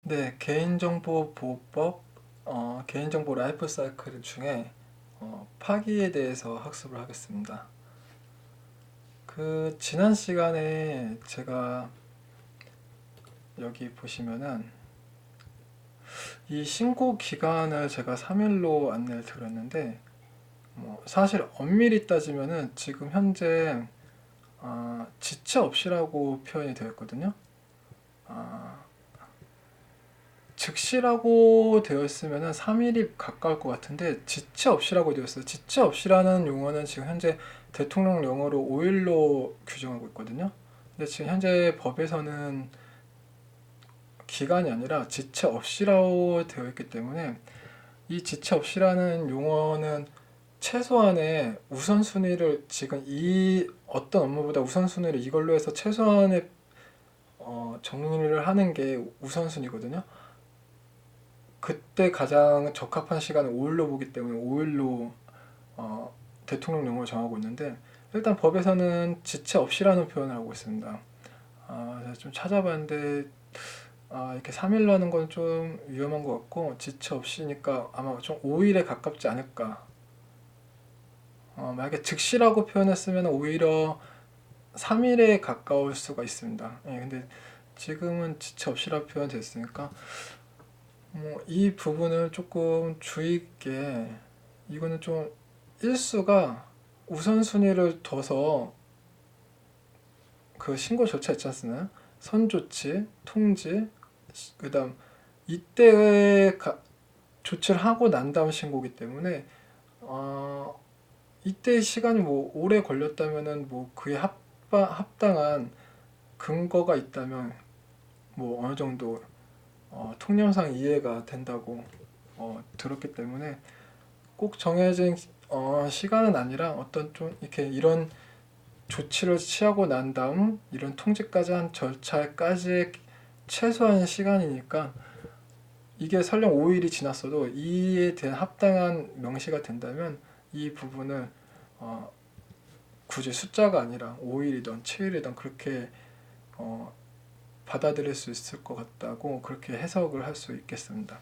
네, 개인정보 보호법, 개인정보 라이프 사이클 중에 파기에 대해서 학습을 하겠습니다. 지난 시간에 제가 여기 보시면은 이 신고 기간을 제가 3일로 안내를 드렸는데, 사실 엄밀히 따지면은 지금 현재 지체 없이라고 표현이 되어 있거든요. 아, 즉시라고 되어 있으면은 3일이 가까울 것 같은데 지체 없이라고 되어 있어요. 지체 없이라는 용어는 지금 현재 대통령령으로 5일로 규정하고 있거든요. 근데 지금 현재 법에서는 기간이 아니라 지체 없이라고 되어 있기 때문에 이 지체 없이라는 용어는 최소한의 우선순위를 지금 이 어떤 업무보다 우선순위를 이걸로 해서 최소한의 정리를 하는 게 우선순위거든요. 그때 가장 적합한 시간은 5일로 보기 때문에 5일로 어, 대통령령을 정하고 있는데 일단 법에서는 지체 없이라는 표현을 하고 있습니다. 제가 좀 찾아봤는데 이렇게 3일로 하는 건 좀 위험한 것 같고 지체 없이니까 아마 좀 5일에 가깝지 않을까. 만약에 즉시라고 표현했으면 오히려 3일에 가까울 수가 있습니다. 예, 근데 지금은 지체 없이라 표현됐으니까 이 부분을 조금 주의 있게 이거는 좀 일수가 우선순위를 둬서 그 신고 절차 있지 않습니까? 선조치, 통지, 그다음 이때에 조치를 하고 난 다음 신고기 때문에 이때 시간이 뭐 오래 걸렸다면은 뭐 그에 합당한 근거가 있다면 뭐 어느 정도 통념상 이해가 된다고 들었기 때문에 꼭 정해진 시간은 아니라 어떤 좀 이렇게 이런 조치를 취하고 난 다음 이런 통지까지 한 절차까지의 최소한 시간이니까 이게 설령 5일이 지났어도 이에 대한 합당한 명시가 된다면 이 부분을 어, 굳이 숫자가 아니라 5일이든 7일이든 그렇게 어, 받아들일 수 있을 것 같다고 그렇게 해석을 할 수 있겠습니다.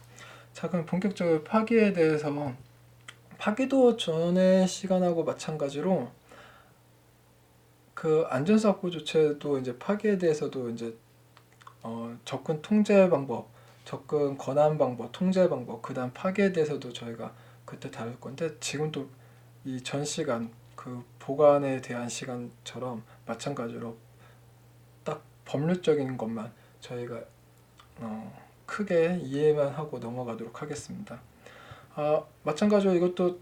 자, 그럼 본격적으로 파기에 대해서 파기도 전의 시간하고 마찬가지로 그 안전사고 조치도 이제 파기에 대해서도 이제 접근 통제 방법, 접근 권한 방법, 통제 방법, 그다음 파기에 대해서도 저희가 그때 다룰 건데 지금 또 이 전 시간 그 보관에 대한 시간처럼 마찬가지로 딱 법률적인 것만 저희가 크게 이해만 하고 넘어가도록 하겠습니다. 마찬가지로 이것도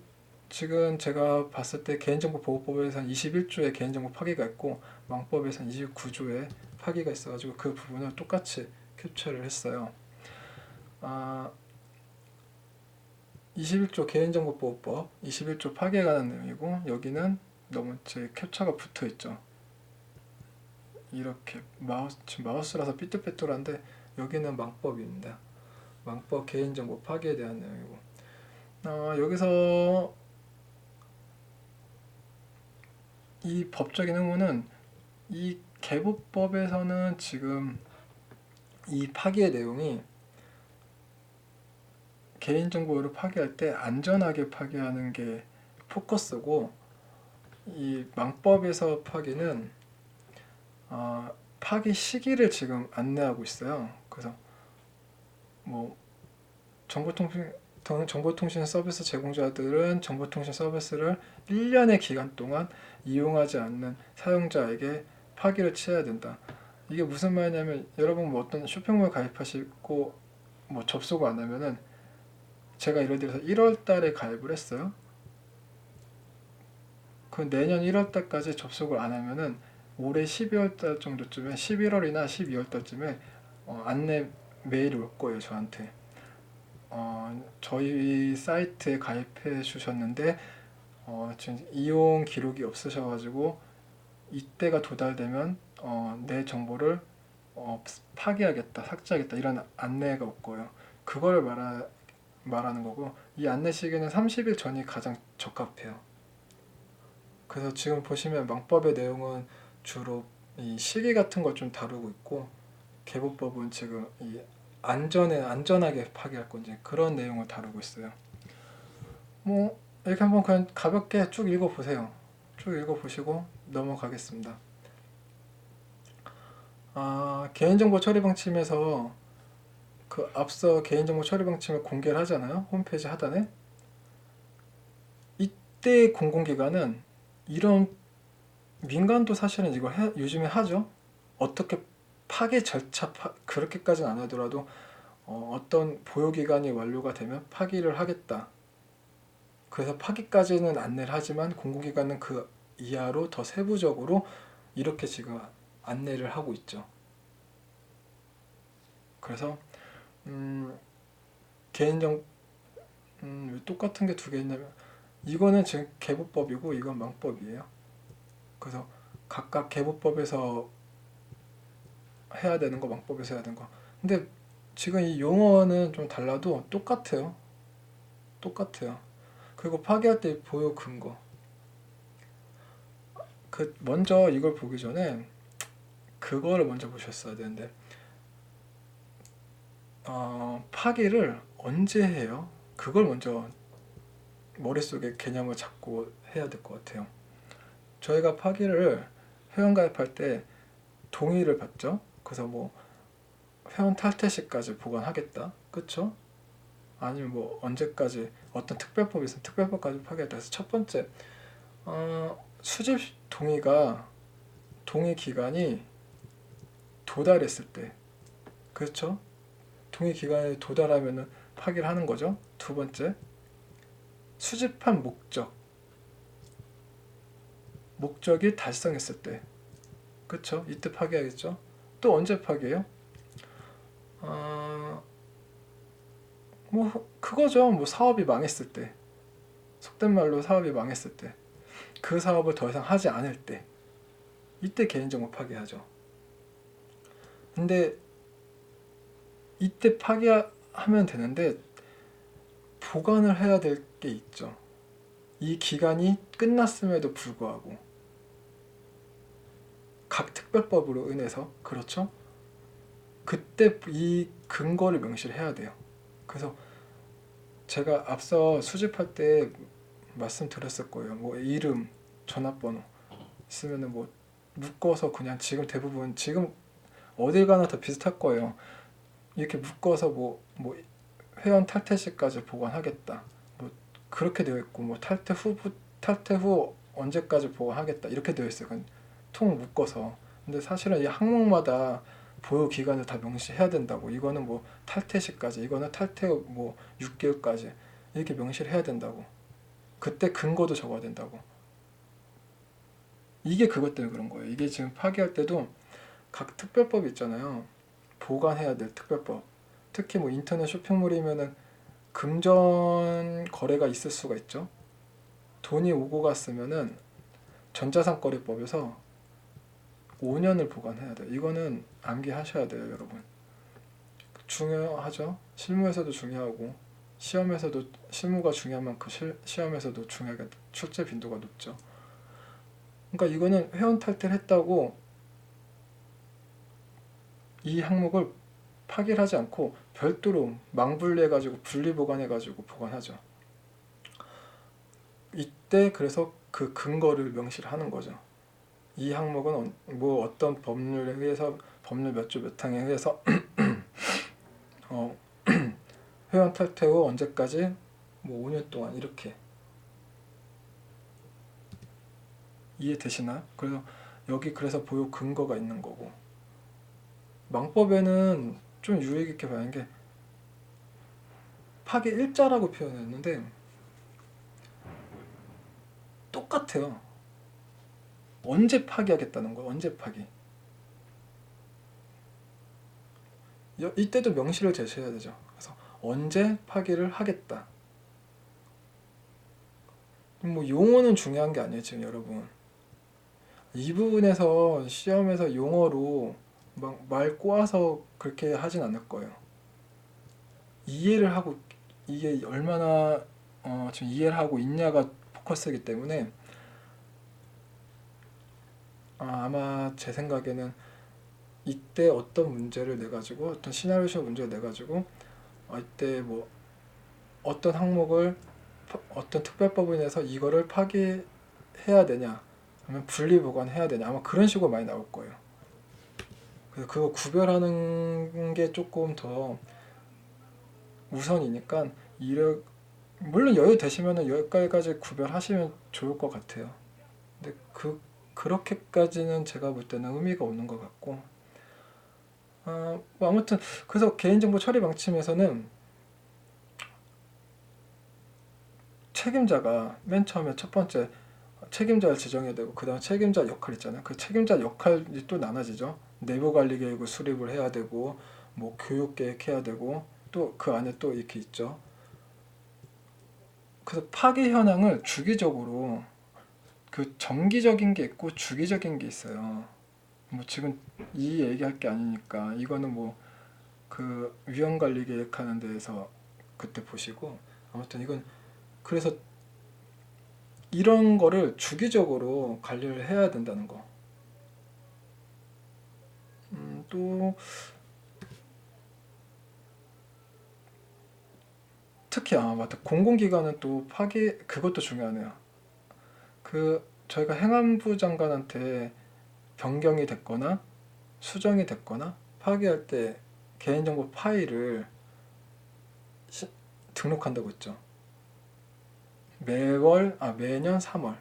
지금 제가 봤을 때 개인정보보호법에서는 21조에 개인정보 파기가 있고 왕법에서는 29조에 파기가 있어가지고 그 부분을 똑같이 캡처를 했어요. 21조 개인정보보호법 21조 파기에 관한 내용이고 여기는 너무 제 캡처가 붙어 있죠. 이렇게 지금 마우스라서 삐뚤빼뚤한데 여기는 망법입니다. 망법 개인정보 파기에 대한 내용이고 여기서 이 법적인 의무는 이 개보법에서는 지금 이 파기의 내용이 개인정보를 파기할 때 안전하게 파기하는 게 포커스고 이 망법에서 파기는 파기 시기를 지금 안내하고 있어요. 그래서 뭐 정보통신 서비스 제공자들은 정보통신 서비스를 1년의 기간 동안 이용하지 않는 사용자에게 파기를 취해야 된다. 이게 무슨 말이냐면 여러분 뭐 어떤 쇼핑몰 가입하시고 뭐 접속을 안 하면은 제가 예를 들어서 1월 달에 가입을 했어요. 그 내년 1월 달까지 접속을 안 하면은 올해 12월 달 정도쯤에 11월이나 12월 달쯤에 안내 메일이 올 거예요, 저한테. 저희 사이트에 가입해 주셨는데 지금 이용 기록이 없으셔가지고 이때가 도달되면 내 정보를 파기하겠다, 삭제하겠다 이런 안내가 올 거예요. 그걸 말하는 거고 이 안내 시기는 30일 전이 가장 적합해요. 그래서 지금 보시면 망법의 내용은 주로 이 시기 같은 걸 좀 다루고 있고 개보법은 지금 이 안전하게 파기할 건지 그런 내용을 다루고 있어요. 뭐 이렇게 한번 그냥 가볍게 쭉 읽어보세요. 쭉 읽어보시고 넘어가겠습니다. 개인정보 처리 방침에서 그 앞서 개인정보 처리 방침을 공개를 하잖아요. 홈페이지 하단에. 이때 공공기관은 이런 민간도 사실은 이걸 요즘에 하죠. 어떻게 파기 절차 그렇게까지는 안 하더라도 어떤 보유기간이 완료가 되면 파기를 하겠다. 그래서 파기까지는 안내를 하지만 공공기관은 그 이하로 더 세부적으로 이렇게 지금 안내를 하고 있죠. 그래서 개인정 똑같은 게 두 개 있냐면 이거는 지금 개보법이고 이건 망법이에요. 그래서 각각 개보법에서 해야 되는 거 망법에서 해야 되는 거. 근데 지금 이 용어는 좀 달라도 똑같아요. 그리고 파기할 때 보유 근거. 먼저 이걸 보기 전에 그거를 먼저 보셨어야 되는데 파기를 언제 해요? 그걸 먼저 머릿속에 개념을 잡고 해야 될 것 같아요. 저희가 파기를 회원가입할 때 동의를 받죠. 그래서 뭐 회원 탈퇴 시까지 보관하겠다. 그쵸? 아니면 뭐 언제까지 어떤 특별법이 있으면 특별법까지 파기하겠다. 그래서 첫 번째 수집 동의 기간이 도달했을 때, 그렇죠? 동의 기간에 도달하면은 파기를 하는 거죠. 두 번째, 수집한 목적이 달성했을 때, 그렇죠? 이때 파기하겠죠. 또 언제 파기해요? 뭐 그거죠. 뭐 사업이 망했을 때, 속된 말로 사업이 망했을 때, 그 사업을 더 이상 하지 않을 때, 이때 개인정보 파기하죠. 근데 이때 파기하면 되는데 보관을 해야 될 게 있죠. 이 기간이 끝났음에도 불구하고 각 특별법으로 인해서, 그렇죠? 그때 이 근거를 명시를 해야 돼요. 그래서 제가 앞서 수집할 때 말씀드렸을 거예요. 뭐 이름, 전화번호 있으면은 뭐 묶어서 그냥 지금 대부분 지금 어딜 가나 다 비슷할 거예요. 이렇게 묶어서 뭐 회원 탈퇴 시까지 보관하겠다. 뭐 그렇게 되어 있고 뭐 탈퇴 후 언제까지 보관하겠다 이렇게 되어 있어요. 그냥 통 묶어서. 근데 사실은 이 항목마다 보유 기간을 다 명시해야 된다고. 이거는 뭐 탈퇴 시까지, 이거는 탈퇴 후 뭐 6개월까지 이렇게 명시를 해야 된다고. 그때 근거도 적어야 된다고. 이게 그것 때문에 그런 거예요. 이게 지금 파기할 때도 각 특별법이 있잖아요. 보관해야 될 특별법. 특히 뭐 인터넷 쇼핑몰이면은 금전 거래가 있을 수가 있죠. 돈이 오고 갔으면은 전자상거래법에서 5년을 보관해야 돼요. 이거는 암기하셔야 돼요, 여러분. 중요하죠. 실무에서도 중요하고 시험에서도 실무가 중요한 만큼 시험에서도 중요하게 출제 빈도가 높죠. 그러니까 이거는 회원 탈퇴를 했다고 이 항목을 파기를 하지 않고 별도로 망분리해가지고 분리보관해가지고 보관하죠. 이때 그래서 그 근거를 명시를 하는 거죠. 이 항목은 뭐 어떤 법률에 의해서 법률 몇 조 몇 항에 의해서 회원 탈퇴 후 언제까지 뭐 5년 동안 이렇게 이해되시나요? 그래서 여기 그래서 보유 근거가 있는 거고 망법에는 좀 유의 깊게 봐야 하는 게 파기 일자라고 표현했는데 똑같아요. 언제 파기하겠다는 거예요. 언제 파기. 이때도 명시를 제시해야 되죠. 그래서 언제 파기를 하겠다. 뭐 용어는 중요한 게 아니에요. 지금 여러분. 이 부분에서 시험에서 용어로 막 말 꼬아서 그렇게 하진 않을 거예요. 이해를 하고 이게 얼마나 지금 이해를 하고 있냐가 포커스이기 때문에 아마 제 생각에는 이때 어떤 문제를 내 가지고 어떤 시나리오식 문제를 내 가지고 이때 뭐 어떤 항목을 어떤 특별법을 내서 이거를 파기해야 되냐 아니면 분리 보관해야 되냐 아마 그런 식으로 많이 나올 거예요. 그래서 그거 구별하는 게 조금 더 우선이니까 물론 여유 되시면은 여기까지 구별하시면 좋을 것 같아요. 근데 그렇게까지는 제가 볼 때는 의미가 없는 것 같고 뭐 아무튼 그래서 개인정보 처리 방침에서는 책임자가 맨 처음에 첫 번째 책임자를 지정해야 되고 그 다음 책임자 역할 있잖아요. 그 책임자 역할이 또 나눠지죠. 내부 관리 계획을 수립을 해야 되고 뭐 교육 계획해야 되고 또 그 안에 또 이렇게 있죠. 그래서 파기 현황을 주기적으로 그 정기적인 게 있고 주기적인 게 있어요. 뭐 지금 이 얘기할 게 아니니까 이거는 뭐 그 위험 관리 계획하는 데에서 그때 보시고 아무튼 이건 그래서 이런 거를 주기적으로 관리를 해야 된다는 거. 또 특히 맞다. 공공기관은 또 파기 그것도 중요하네요. 그 저희가 행안부 장관한테 변경이 됐거나 수정이 됐거나 파기할 때 개인정보 파일을 등록한다고 했죠. 매년 3월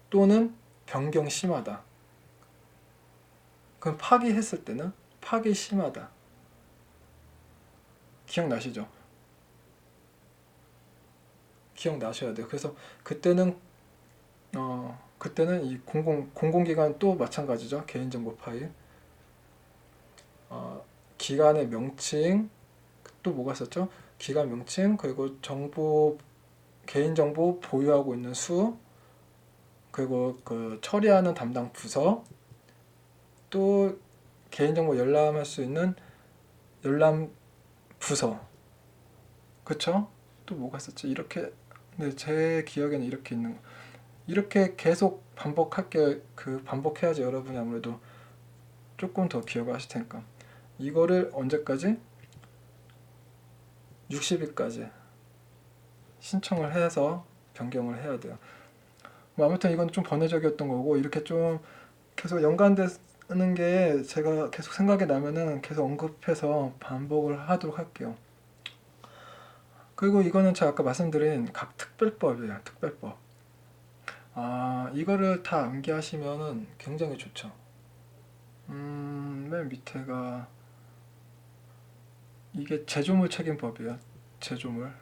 또는 변경 심하다. 그럼 파기했을 때는 파기 심하다. 기억나시죠? 기억나셔야 돼요. 그래서 그때는 이 공공기관 또 마찬가지죠. 개인정보 파일. 기관의 명칭, 또 뭐가 있었죠? 기관 명칭, 그리고 개인정보 보유하고 있는 수, 그리고 그 처리하는 담당 부서, 또 개인정보 열람할 수 있는 열람 부서, 그쵸? 또 뭐가 있었지? 이렇게, 네, 제 기억에는 이렇게 있는 거. 이렇게 계속 반복해야지 여러분이 아무래도 조금 더 기억을 하실 테니까. 이거를 언제까지? 60일까지 신청을 해서 변경을 해야 돼요. 뭐 아무튼 이건 좀 번외적이었던 거고 이렇게 좀 계속 연관되는 게 제가 계속 생각이 나면은 계속 언급해서 반복을 하도록 할게요. 그리고 이거는 제가 아까 말씀드린 각 특별법이에요. 특별법. 이거를 다 암기하시면은 굉장히 좋죠. 맨 밑에가 이게 제조물 책임법이에요. 제조물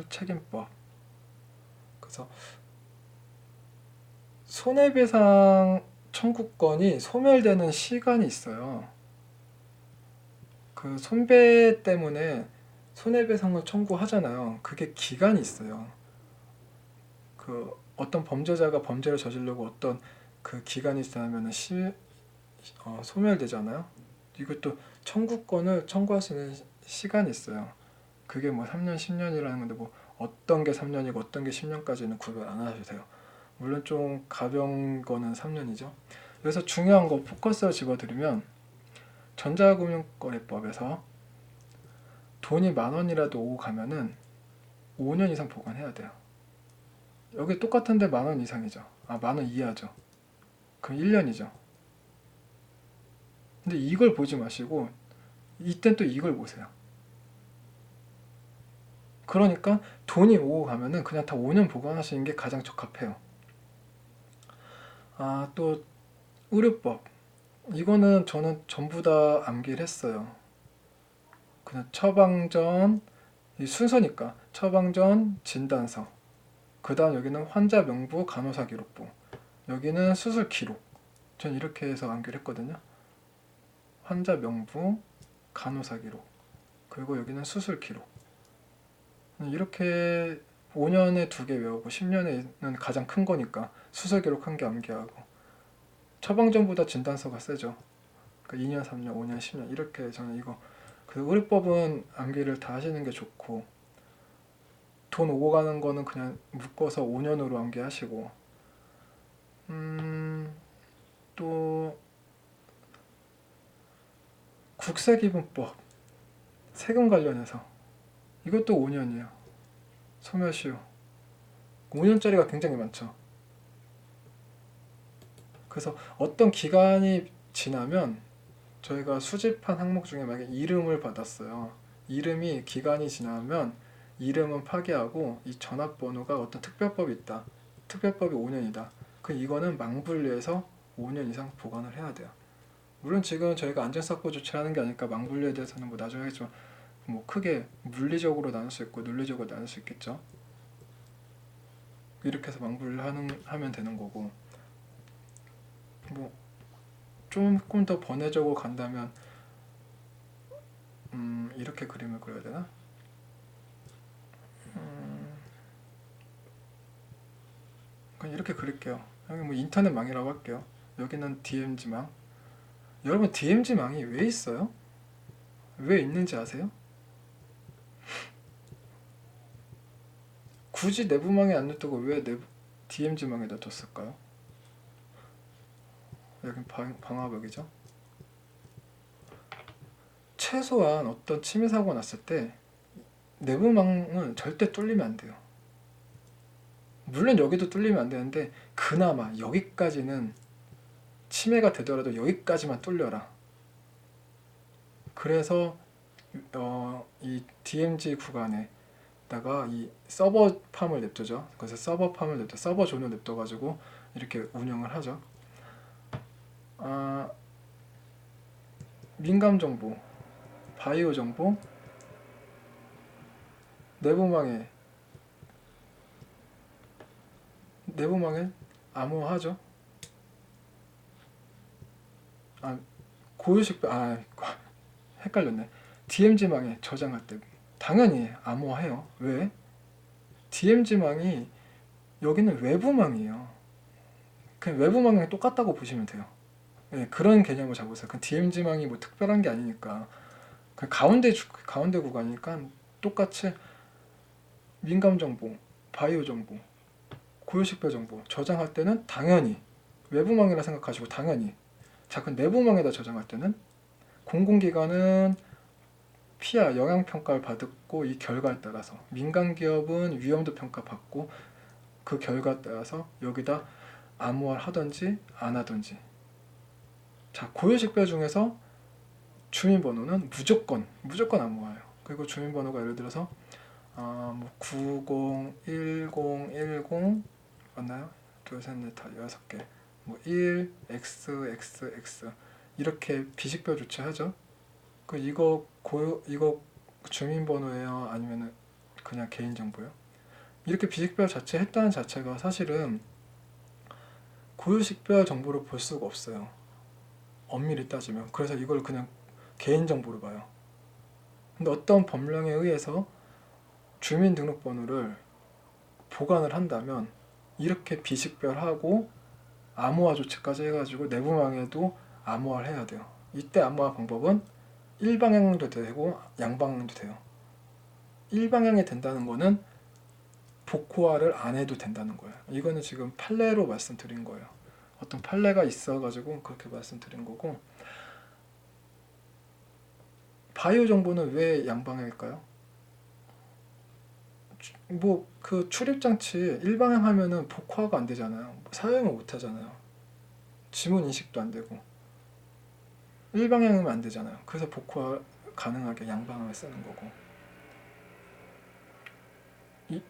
책임법. 그래서 손해배상 청구권이 소멸되는 시간이 있어요. 그 손배 때문에 손해배상을 청구하잖아요. 그게 기간이 있어요. 그 어떤 범죄자가 범죄를 저지르고 어떤 그 기간이 있으면 소멸되잖아요. 이것도 청구권을 청구할 수 있는 시간이 있어요. 그게 뭐 3년, 10년이라는 건데 뭐 어떤 게 3년이고 어떤 게 10년까지는 구별 안 하셔도 돼요. 물론 좀 가벼운 거는 3년이죠. 그래서 중요한 거 포커스를 집어드리면 전자금융거래법에서 돈이 10,000원이라도 오고 가면은 5년 이상 보관해야 돼요. 여기 똑같은데 10,000원 이상이죠. 10,000원 이하죠. 그럼 1년이죠. 근데 이걸 보지 마시고 이땐 또 이걸 보세요. 그러니까 돈이 오고 가면은 그냥 다 5년 보관하시는 게 가장 적합해요. 또 의료법. 이거는 저는 전부 다 암기를 했어요. 그냥 처방전, 이 순서니까 처방전, 진단서. 그 다음 여기는 환자 명부, 간호사 기록부. 여기는 수술 기록. 전 이렇게 해서 암기를 했거든요. 환자 명부, 간호사 기록. 그리고 여기는 수술 기록. 이렇게 5년에 2개 외우고 10년에는 가장 큰 거니까 수술 기록 1개 암기하고 처방전보다 진단서가 세죠. 그러니까 2년, 3년, 5년, 10년 이렇게 저는 이거 그 의료법은 암기를 다 하시는 게 좋고 돈 오고 가는 거는 그냥 묶어서 5년으로 암기하시고 또 국세기본법 세금 관련해서 이것도 5년이에요. 소멸시효 5년짜리가 굉장히 많죠. 그래서 어떤 기간이 지나면 저희가 수집한 항목 중에 만약에 이름을 받았어요. 이름이 기간이 지나면 이름은 파기하고 이 전화번호가 어떤 특별법이 있다. 특별법이 5년이다. 그 이거는 망분류해서 5년 이상 보관을 해야 돼요. 물론 지금 저희가 안전사고 조치하는 게 아니니까 망분류에 대해서는 뭐 나중에 하겠지만 뭐 크게 물리적으로 나눌 수 있고 논리적으로 나눌 수 있겠죠. 이렇게 해서 하면 되는 거고, 뭐 조금 더 번외적으로 간다면 이렇게 그림을 그려야 되나? 그냥 이렇게 그릴게요. 여기 뭐 인터넷망이라고 할게요. 여기는 DMZ망. 여러분 DMZ망이 왜 있어요? 왜 있는지 아세요? 굳이 내부망에 안 놔두고 왜 DMZ망에다 뒀을까요? 여긴 방화벽이죠. 최소한 어떤 침해 사고가 났을 때 내부망은 절대 뚫리면 안 돼요. 물론 여기도 뚫리면 안 되는데 그나마 여기까지는 침해가 되더라도 여기까지만 뚫려라. 그래서 이 DMZ 구간에다가 이 서버팜을 냅두죠. 그래서 서버팜을 냅둬, 서버존을 냅둬가지고 이렇게 운영을 하죠. 민감 정보, 바이오 정보, 내부망에 암호화하죠. 고유식별 헷갈렸네. DMZ망에 저장할 때 당연히 암호화해요. 왜? DMZ망이 여기는 외부망이에요. 그냥 외부망이랑 똑같다고 보시면 돼요. 네, 그런 개념을 잡으세요. 그 DMZ망이 뭐 특별한 게 아니니까 그 가운데 구간이니까 똑같이 민감 정보, 바이오 정보, 고유식별 정보 저장할 때는 당연히 외부망이라 생각하시고 당연히 자, 그 내부망에다 저장할 때는 공공기관은 피하 영향평가를 받고 이 결과에 따라서 민간기업은 위험도 평가받고 그 결과에 따라서 여기다 암호화를 하든지 안 하든지. 자, 고유식별 중에서 주민번호는 무조건 암호화예요. 그리고 주민번호가 예를 들어서 뭐 901010 맞나요? 둘, 셋, 넷, 다 6개 뭐 1, X, X, X 이렇게 비식별 조치하죠. 이거 주민번호예요? 아니면 그냥 개인정보예요? 이렇게 비식별 자체 했다는 자체가 사실은 고유식별 정보를 볼 수가 없어요. 엄밀히 따지면. 그래서 이걸 그냥 개인정보로 봐요. 근데 어떤 법령에 의해서 주민등록번호를 보관을 한다면 이렇게 비식별하고 암호화 조치까지 해가지고 내부망에도 암호화를 해야 돼요. 이때 암호화 방법은 일방향도 되고 양방향도 돼요. 일방향이 된다는 거는 복호화를 안 해도 된다는 거예요. 이거는 지금 판례로 말씀드린 거예요. 어떤 판례가 있어가지고 그렇게 말씀드린 거고, 바이오 정보는 왜 양방향일까요? 뭐 그 출입장치 일방향 하면은 복호화가 안 되잖아요. 사용을 못 하잖아요. 지문 인식도 안 되고 일방향이면 안 되잖아요. 그래서 복호화 가능하게 양방향을 쓰는 거고.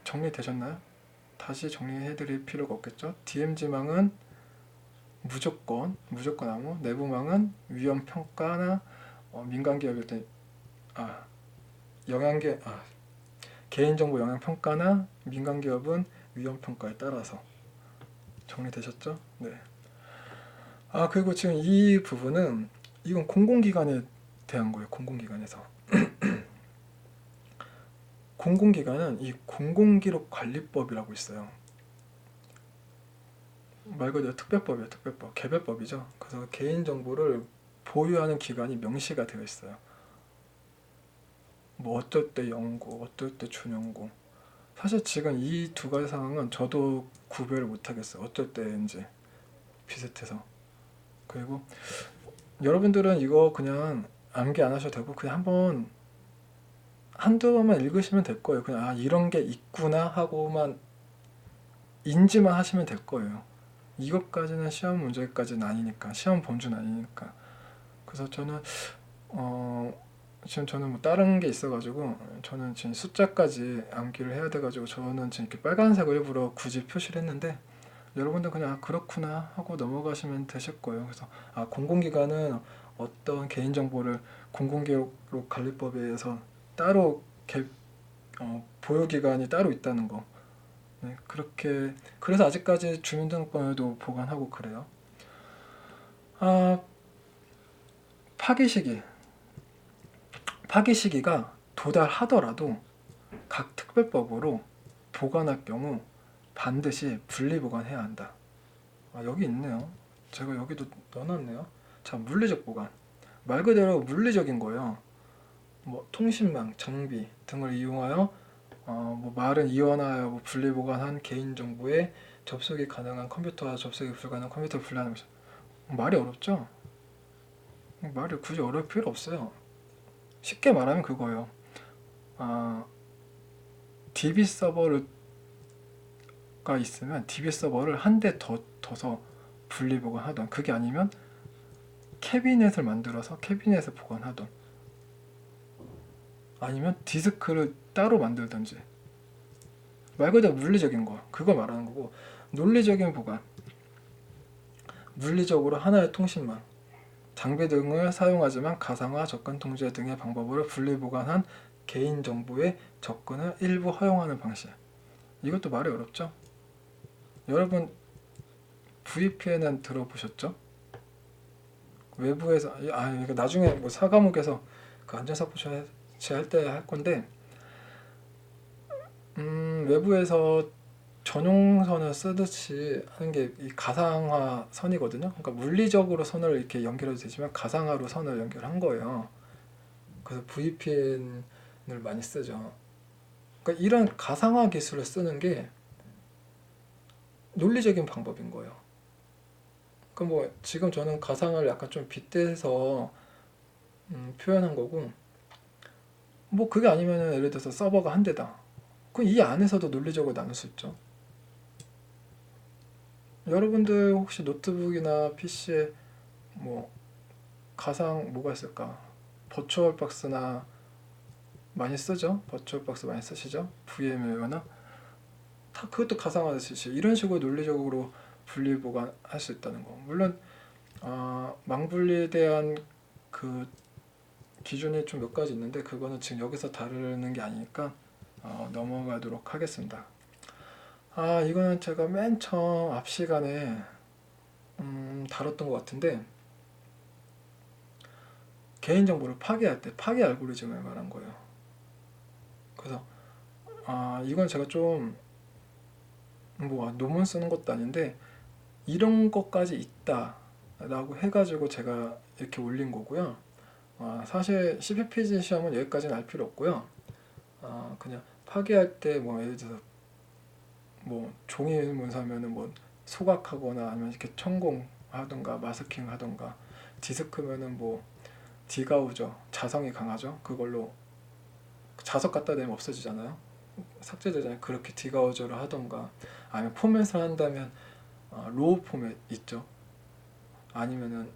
정리되셨나요? 다시 정리해드릴 필요가 없겠죠? DMZ망은 무조건 암호, 내부망은 위험 평가나 민간기업일 때 개인정보 영향 평가나 민간기업은 위험 평가에 따라서. 정리되셨죠? 네. 그리고 지금 이 부분은 이건 공공기관에 대한 거예요. 공공기관에서. 공공기관은 이 공공기록관리법이라고 있어요. 말 그대로 특별법이에요. 특별법. 개별법이죠. 그래서 개인정보를 보유하는 기관이 명시가 되어 있어요. 뭐 어떨 때 영구, 어떨 때 준영구. 사실 지금 이 두 가지 상황은 저도 구별을 못 하겠어요. 어떨 때인지 비슷해서. 그리고 여러분들은 이거 그냥 암기 안 하셔도 되고 그냥 한두 번만 읽으시면 될 거예요. 그냥 아 이런 게 있구나 하고만 인지만 하시면 될 거예요. 이것까지는 시험 문제까지는 아니니까, 시험 범주는 아니니까. 그래서 저는 지금 저는 뭐 다른 게 있어가지고 저는 지금 숫자까지 암기를 해야 돼가지고 저는 지금 이렇게 빨간색을 일부러 굳이 표시를 했는데 여러분들 그냥 아, 그렇구나 하고 넘어가시면 되실 거예요. 그래서 아 공공기관은 어떤 개인정보를 공공기록 관리법에 의해서 따로 보유기관이 따로 있다는 거. 네, 그렇게 그래서 아직까지 주민등록번호도 보관하고 그래요. 아 파기 시기 파기 시기가 도달하더라도 각 특별법으로 보관할 경우 반드시 분리보관해야 한다. 아, 여기 있네요. 제가 여기도 넣어놨네요. 자, 물리적 보관. 말 그대로 물리적인 거예요. 뭐 통신망, 장비 등을 이용하여 뭐 말은 이원하여 뭐 분리보관한 개인정보에 접속이 가능한 컴퓨터와 접속이 불가능한 컴퓨터를 분리하는 것이 말이 어렵죠? 말이 굳이 어려울 필요 없어요. 쉽게 말하면 그거예요. 아, DB 서버가 있으면 DB 서버를 한 대 더서 분리보관하던 그게 아니면 캐비넷을 만들어서 캐비넷에 보관하던 아니면 디스크를 따로 만들든지 말 그대로 물리적인 거 그거 말하는 거고 논리적인 보관 물리적으로 하나의 통신망 장비 등을 사용하지만 가상화 접근 통제 등의 방법으로 분리보관한 개인정보의 접근을 일부 허용하는 방식 이것도 말이 어렵죠? 여러분 VPN은 들어보셨죠? 외부에서 이거 나중에 뭐 사과목에서 그 안전사고 제할 때 할 건데 외부에서 전용선을 쓰듯이 하는 게 이 가상화 선이거든요. 그러니까 물리적으로 선을 이렇게 연결해도 되지만 가상화로 선을 연결한 거예요. 그래서 VPN을 많이 쓰죠. 그러니까 이런 가상화 기술을 쓰는 게 논리적인 방법인 거예요. 그 뭐 지금 저는 가상화를 약간 좀 빗대서 표현한 거고 뭐 그게 아니면은 예를 들어서 서버가 한 대다. 그럼 이 안에서도 논리적으로 나눌 수 있죠. 여러분들 혹시 노트북이나 PC에 뭐 가상 뭐가 있을까? 버추얼 박스나 많이 쓰죠? 버추얼 박스 많이 쓰시죠? VM웨어나 다 그것도 가상화 쓰시 이런 식으로 논리적으로 분리 보관할 수 있다는 거. 물론 망분리에 대한 그 기준이 좀 몇 가지 있는데 그거는 지금 여기서 다루는 게 아니니까 넘어가도록 하겠습니다. 이거는 제가 맨 처음 앞 시간에 다뤘던 것 같은데 개인정보를 파괴할 때 파괴 알고리즘을 말한 거예요. 그래서 이건 제가 좀 뭐 논문 쓰는 것도 아닌데 이런 것까지 있다 라고 해가지고 제가 이렇게 올린 거고요. 사실 CPPG 시험은 여기까지는 알 필요 없고요. 그냥 파괴할 때 뭐 예를 들어서 뭐 종이 문서면은 뭐 소각하거나 아니면 이렇게 천공하던가 마스킹 하던가 디스크면은 뭐 디가우저 자성이 강하죠. 그걸로 자석 갖다 대면 없어지잖아요. 삭제되잖아요. 그렇게 디가우저를 하던가 아니면 포맷을 한다면 로우 포맷 있죠. 아니면은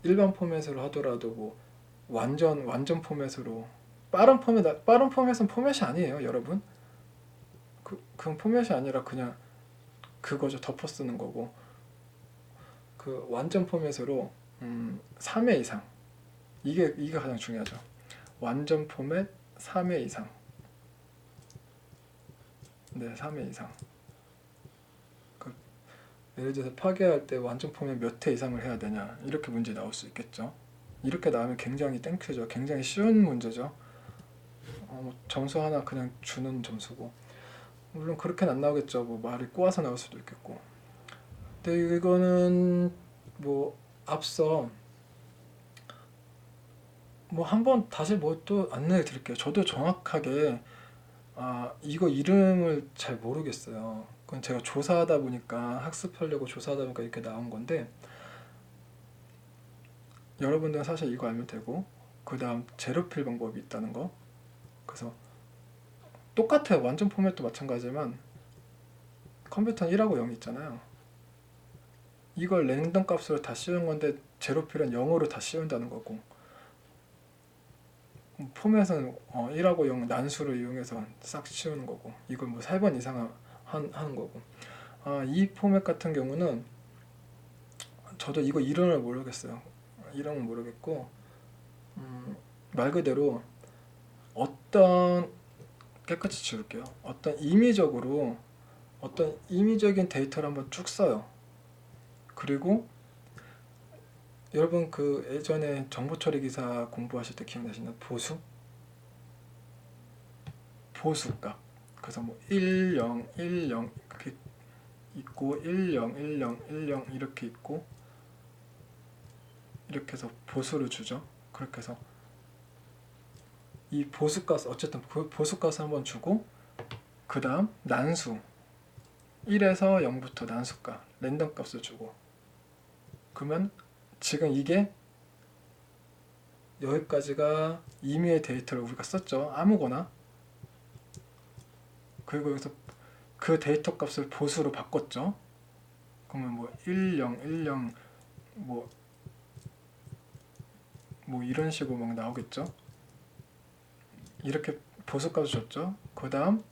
일반 포맷으로 하더라도 뭐 완전 포맷으로 빠른 포맷은 포맷이 아니에요, 여러분. 그건 포맷이 아니라 그냥 그거죠. 덮어 쓰는 거고. 그 완전 포맷으로 3회 이상. 이게 가장 중요하죠. 완전 포맷 3회 이상. 네, 3회 이상. 예를 들어서 파괴할 때 완전 포맷 몇 회 이상을 해야 되냐 이렇게 문제 나올 수 있겠죠. 이렇게 나오면 굉장히 땡큐죠. 굉장히 쉬운 문제죠. 점수 하나 그냥 주는 점수고 물론 그렇게는 안 나오겠죠. 뭐 말이 꼬아서 나올 수도 있겠고. 근데 이거는 뭐 앞서 뭐 한번 다시 뭐 또 안내해 드릴게요. 저도 정확하게 이거 이름을 잘 모르겠어요. 그건 제가 조사하다 보니까 학습하려고 조사하다 보니까 이렇게 나온 건데 여러분들은 사실 이거 알면 되고, 그 다음 제로필 방법이 있다는 거. 그래서 똑같아요. 완전 포맷도 마찬가지지만 컴퓨터는 1하고 0이 있잖아요. 이걸 랜덤 값으로 다 씌운 건데 제로필은 0으로 다 씌운다는 거고, 포맷은 1하고 0 난수를 이용해서 싹 씌우는 거고, 이걸 뭐 3번 이상 하는 거고. 이 포맷 같은 경우는 저도 이거 이름을 모르겠어요. 이름은 모르겠고, 말 그대로 어떤, 깨끗이 지울게요. 어떤 임의적인 데이터를 한번 쭉 써요. 그리고 여러분 그 예전에 정보처리 기사 공부하실 때 기억나시나요? 보수값. 그래서 뭐 10, 10 이렇게 있고 10, 10, 10 이렇게 있고, 이렇게 해서 보수를 주죠. 그렇게 해서 이 보수값, 어쨌든 보수값을 한번 주고, 그 다음 난수 1에서 0부터 난수값 랜덤 값을 주고, 그러면 지금 이게 여기까지가 임의의 데이터를 우리가 썼죠. 아무거나. 그리고 여기서 그 데이터 값을 보수로 바꿨죠. 그러면 뭐 10, 10 뭐 이런 식으로 막 나오겠죠. 이렇게 보수값을 줬죠. 그 다음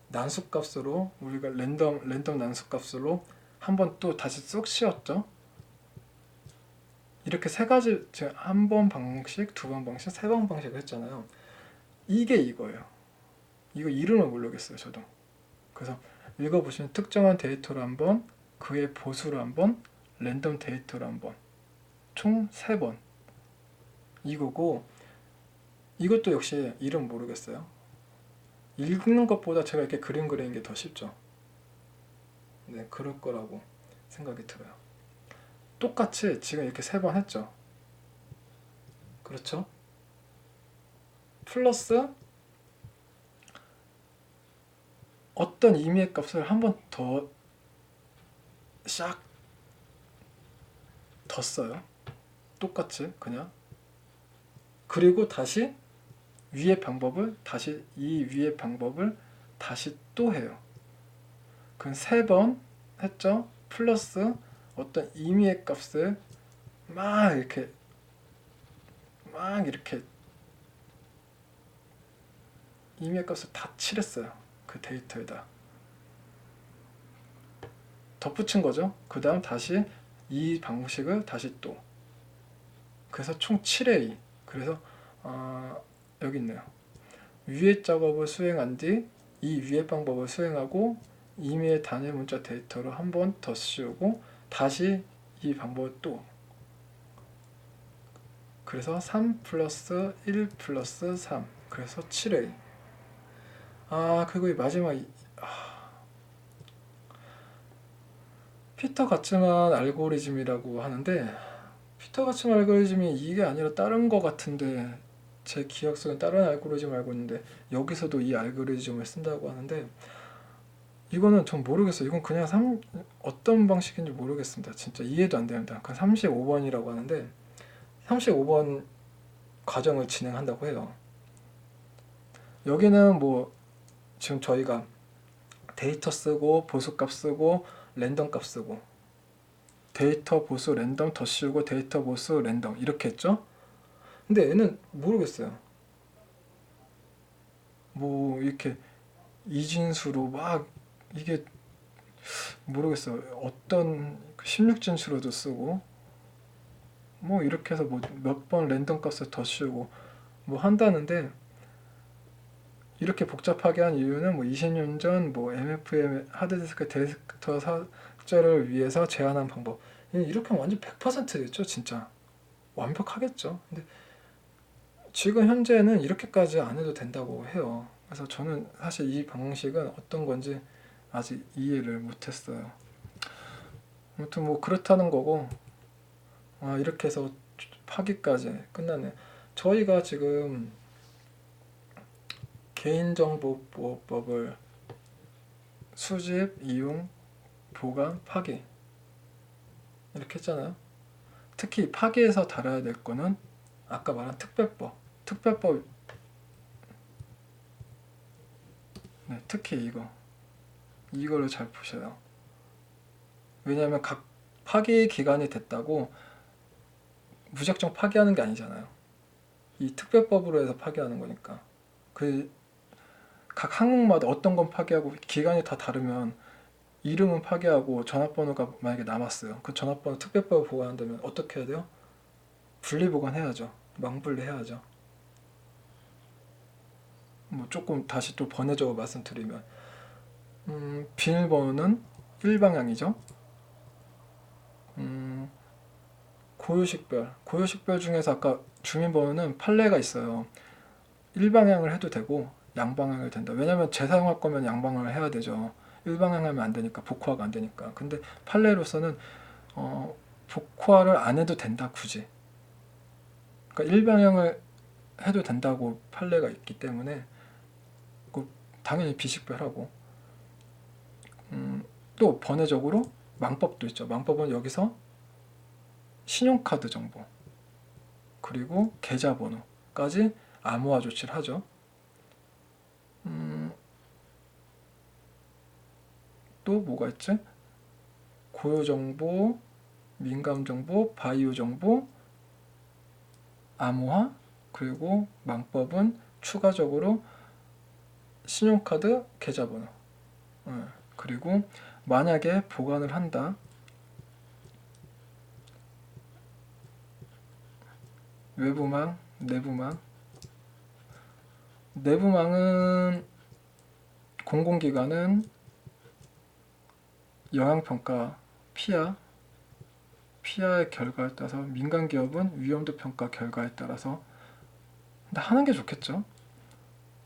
난수값으로 우리가 랜덤 난수값으로 한번 또 다시 쏙 씌웠죠. 이렇게 세 가지, 한 번 방식, 두 번 방식, 세 번 방식을 했잖아요. 이게 이거예요. 이거 이름을 모르겠어요, 저도. 그래서 읽어보시면 특정한 데이터를 한번, 그의 보수를 한번, 랜덤 데이터를 한번, 총 3번 이거고, 이것도 역시 이름 모르겠어요. 읽는 것보다 제가 이렇게 그림 그리는 게 더 쉽죠. 네, 그럴 거라고 생각이 들어요. 똑같이 지금 이렇게 3번 했죠. 그렇죠? 플러스 어떤 임의의 값을 한 번 더 샥 더 써요. 똑같이 그냥. 그리고 다시 이 위의 방법을 다시 또 해요. 그럼 3번 했죠. 플러스 어떤 임의의 값을 막 이렇게 임의의 값을 다 칠했어요. 그 데이터에다 덧붙인 거죠. 그 다음 다시 이 방식을 다시 또, 그래서 총 7A. 그래서 여기 있네요. 위의 작업을 수행한 뒤 이 위의 방법을 수행하고 임의의 단일 문자 데이터를 한 번 더 씌우고 다시 이 방법을 또, 그래서 3 플러스 1 플러스 3, 그래서 7A. 그리고 이 마지막 피터 가츠만 알고리즘이라고 하는데, 피터 가츠만 알고리즘이 이게 아니라 다른 거 같은데, 제 기억 속엔 다른 알고리즘 알고 있는데 여기서도 이 알고리즘을 쓴다고 하는데, 이거는 전 모르겠어요. 이건 그냥 어떤 방식인지 모르겠습니다. 진짜 이해도 안 됩니다. 그 35번이라고 하는데 35번 과정을 진행한다고 해요. 여기는 뭐 지금 저희가 데이터 쓰고 보수값 쓰고 랜덤 값 쓰고, 데이터 보수 랜덤 더 씌우고 데이터 보수 랜덤 이렇게 했죠. 근데 얘는 모르겠어요. 뭐 이렇게 이진수로 막, 이게 모르겠어요. 어떤 16진수로도 쓰고 뭐 이렇게 해서 뭐 몇 번 랜덤 값을 더 씌우고 뭐 한다는데, 이렇게 복잡하게 한 이유는 뭐 20년 전 뭐 MFM 하드디스크 데스크톱 삭제를 위해서 제안한 방법. 이렇게 하면 완전 100%겠죠. 진짜 완벽하겠죠. 근데 지금 현재는 이렇게까지 안 해도 된다고 해요. 그래서 저는 사실 이 방식은 어떤 건지 아직 이해를 못했어요. 아무튼 뭐 그렇다는 거고, 이렇게 해서 파기까지 끝나네. 저희가 지금 개인정보보호법을 수집, 이용, 보관, 파기 이렇게 했잖아요. 특히 파기해서 다뤄야 될 거는 아까 말한 특별법. 네, 특히 이거를 잘 보셔요. 왜냐하면 각 파기 기간이 됐다고 무작정 파기하는 게 아니잖아요. 이 특별법으로 해서 파기하는 거니까. 그 각 항목마다 어떤 건 파기하고 기간이 다 다르면 이름은 파기하고 전화번호가 만약에 남았어요. 그 전화번호 특별법을 보관한다면 어떻게 해야 돼요? 분리 보관해야죠. 망분리해야죠. 뭐 조금 다시 또 번외적으로 말씀드리면 비밀번호는 일방향이죠. 고유식별 중에서 아까 주민번호는 판례가 있어요. 일방향을 해도 되고 양방향을 된다. 왜냐면 재사용할 거면 양방향을 해야 되죠. 일방향하면 안 되니까, 복호화가 안 되니까. 근데 판례로서는 복호화를 안 해도 된다, 굳이. 그러니까 일방향을 해도 된다고 판례가 있기 때문에 당연히 비식별하고 또 번외적으로 망법도 있죠. 망법은 여기서 신용카드 정보 그리고 계좌번호까지 암호화 조치를 하죠. 또 뭐가 있지? 고유정보, 민감정보, 바이오정보, 암호화, 그리고 망법은 추가적으로 신용카드, 계좌번호. 그리고 만약에 보관을 한다. 외부망, 내부망. 내부망은 공공기관은 영향평가 피하의 결과에 따라서, 민간기업은 위험도 평가 결과에 따라서 하는 게 좋겠죠.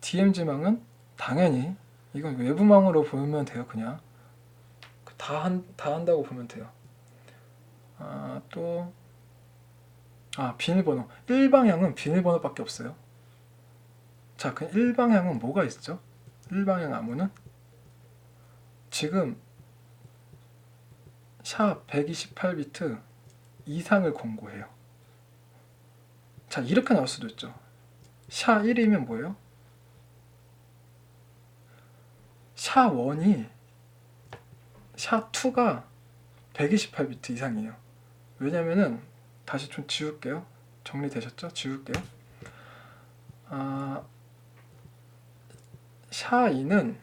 DMZ망은 당연히 이건 외부망으로 보면 돼요. 그냥 다 한다고 보면 돼요. 또 비밀번호. 일방향은 비밀번호밖에 없어요. 자, 그 일방향은 뭐가 있죠? 일방향 암호는 지금 샵 128비트 이상을 공고해요. 자, 이렇게 나올 수도 있죠. 샤 1이면 뭐예요? 샤 1이 샤 2가 128비트 이상이에요. 왜냐면은 다시 좀 지울게요. 정리되셨죠? 지울게요. 샤 2는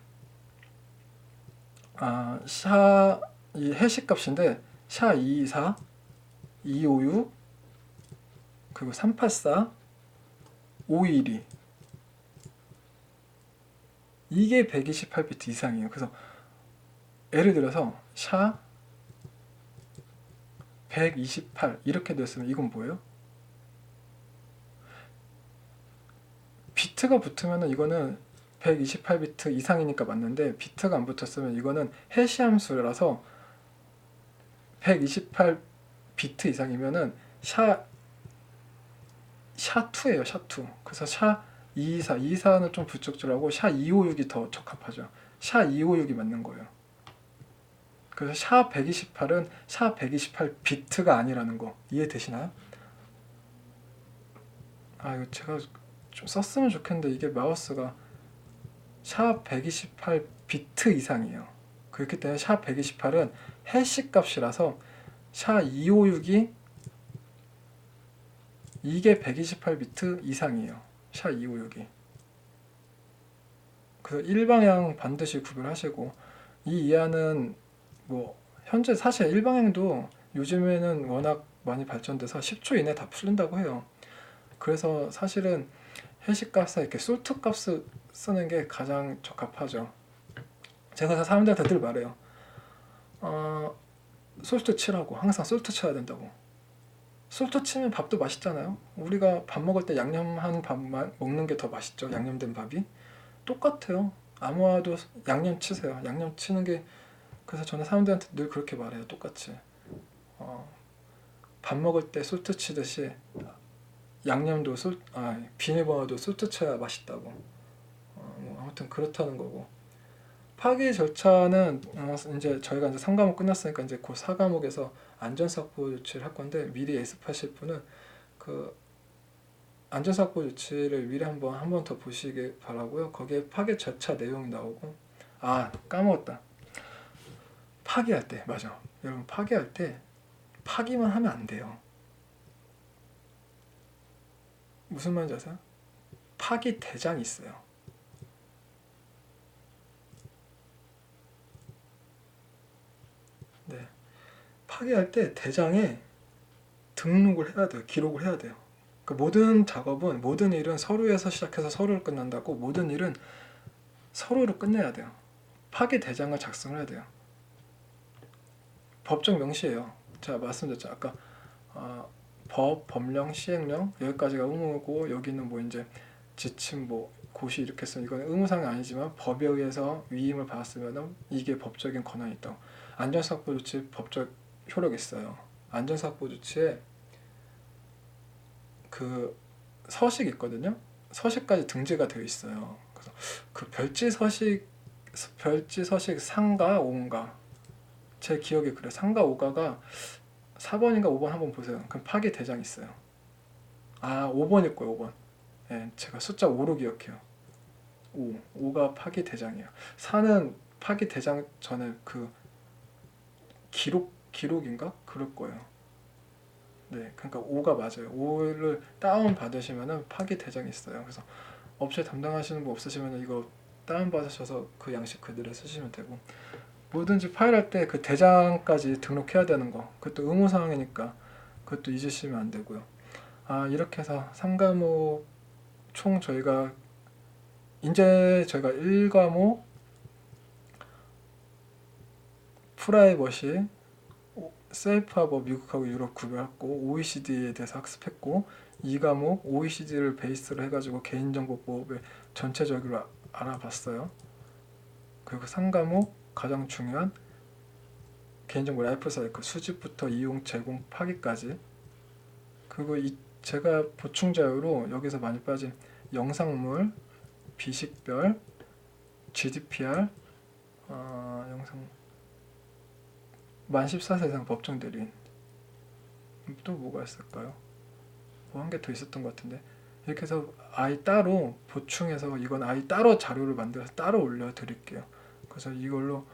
이 해시값인데 샤 224, 256, 그리고 384, 512 이게 128비트 이상이에요. 그래서 예를 들어서 샤 128 이렇게 됐으면 이건 뭐예요? 비트가 붙으면 이거는 128비트 이상이니까 맞는데 비트가 안 붙었으면 이거는 해시 함수라서 128비트 이상이면은 샤2예요. 샤2. 그래서 샤 224는 좀 부적절하고 샤 256이 더 적합하죠. 샤 256이 맞는 거예요. 그래서 샤 128은 샤 128비트가 아니라는 거 이해되시나요? 이거 제가 좀 썼으면 좋겠는데 이게 마우스가 샤 128비트 이상이에요. 그렇기 때문에 샤 128은 해시 값이라서 샤 256이 이게 128비트 이상이에요. 샤 256이. 그래서 일방향 반드시 구별하시고 이 이하는 뭐 현재 사실 일방향도 요즘에는 워낙 많이 발전돼서 10초 이내 다 풀린다고 해요. 그래서 사실은 해시 값에 이렇게 솔트 값을 쓰는 게 가장 적합하죠. 제가 사람들한테 늘 말해요. 솔트 치라고. 항상 솔트 쳐야 된다고. 솔트 치면 밥도 맛있잖아요. 우리가 밥 먹을 때 양념한 밥 먹는 게 더 맛있죠. 양념된 밥이. 똑같아요. 아무와도 양념 치세요. 양념 치는 게 그래서 저는 사람들한테 늘 그렇게 말해요. 똑같이. 밥 먹을 때 솔트 치듯이 양념도 비밀번호도 솔트 쳐야 맛있다고. 뭐 아무튼 그렇다는 거고. 파기 절차는 이제 저희가 이제 3과목 끝났으니까 이제 그 4과목에서 안전사고 조치를 할 건데 미리 예습하실 분은 그 안전사고 조치를 미리 한 번 더 보시길 바라고요. 거기에 파기 절차 내용이 나오고 까먹었다. 파기할 때 맞아. 여러분 파기할 때 파기만 하면 안 돼요. 무슨 말인지 아세요? 파기 대장이 있어요. 네. 파기할 때 대장에 등록을 해야 돼요. 기록을 해야 돼요. 그 모든 작업은 모든 일은 서류에서 시작해서 서류를 끝난다고 모든 일은 서류로 끝내야 돼요. 파기 대장을 작성을 해야 돼요. 법적 명시예요. 제가 말씀드렸죠. 아까 법, 법령, 시행령 여기까지가 의무고 여기는 뭐 이제 지침 뭐 고시 이렇게 쓰면 이건 의무사항이 아니지만 법에 의해서 위임을 받았으면 이게 법적인 권한이 있다. 안전사고 조치 법적 효력이 있어요. 안전사고 조치에 그 서식이 있거든요. 서식까지 등재가 되어 있어요. 그래서 그 별지 서식 3가 5인가 제 기억에 그래. 3가 5가가 4번인가 5번 한번 보세요. 그럼 파기 대장이 있어요. 5번일 거예요. 5번. 네, 제가 숫자 5로 기억해요. 5가 파기 대장이에요. 4는 파기 대장 전에 그 기록인가? 그럴 거예요. 네, 그러니까 5가 맞아요. 5를 다운 받으시면은 파기 대장이 있어요. 그래서 업체 담당하시는 분 없으시면 이거 다운 받으셔서 그 양식 그대로 쓰시면 되고 뭐든지 파일할 때 그 대장까지 등록해야 되는 거 그것도 의무사항이니까 그것도 잊으시면 안 되고요. 이렇게 해서 3과목 총 저희가 1과목 프라이버시 세이프하고 미국하고 유럽 구별했고 OECD에 대해서 학습했고 2과목 OECD를 베이스로 해가지고 개인정보보호를 전체적으로 알아봤어요. 그리고 3과목 가장 중요한 개인정보 라이프 사이클 수집부터 이용, 제공, 파기까지 그리고 제가 보충 자료로 여기서 많이 빠진 영상물, 비식별, GDPR, 영상 만 14세 이상 법정 대리인 또 뭐가 있을까요? 뭐 한 개 더 있었던 것 같은데 이렇게 해서 아이 따로 보충해서 이건 아이 따로 자료를 만들어서 따로 올려드릴게요. 그래서 이걸로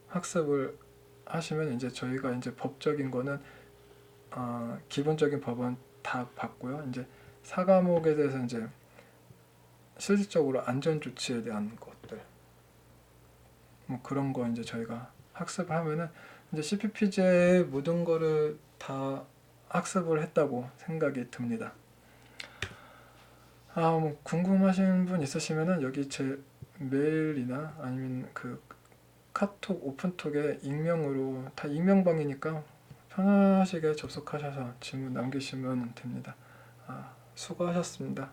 학습을 하시면 이제 저희가 이제 법적인 거는 기본적인 법은 다 봤고요. 이제 4과목에 대해서 이제 실질적으로 안전조치에 대한 것들 뭐 그런 거 이제 저희가 학습을 하면은 이제 CPP제의 모든 거를 다 학습을 했다고 생각이 듭니다. 뭐 궁금하신 분 있으시면은 여기 제 메일이나 아니면 그 카톡 오픈톡에 익명으로 다 익명방이니까 편하시게 접속하셔서 질문 남기시면 됩니다. 수고하셨습니다.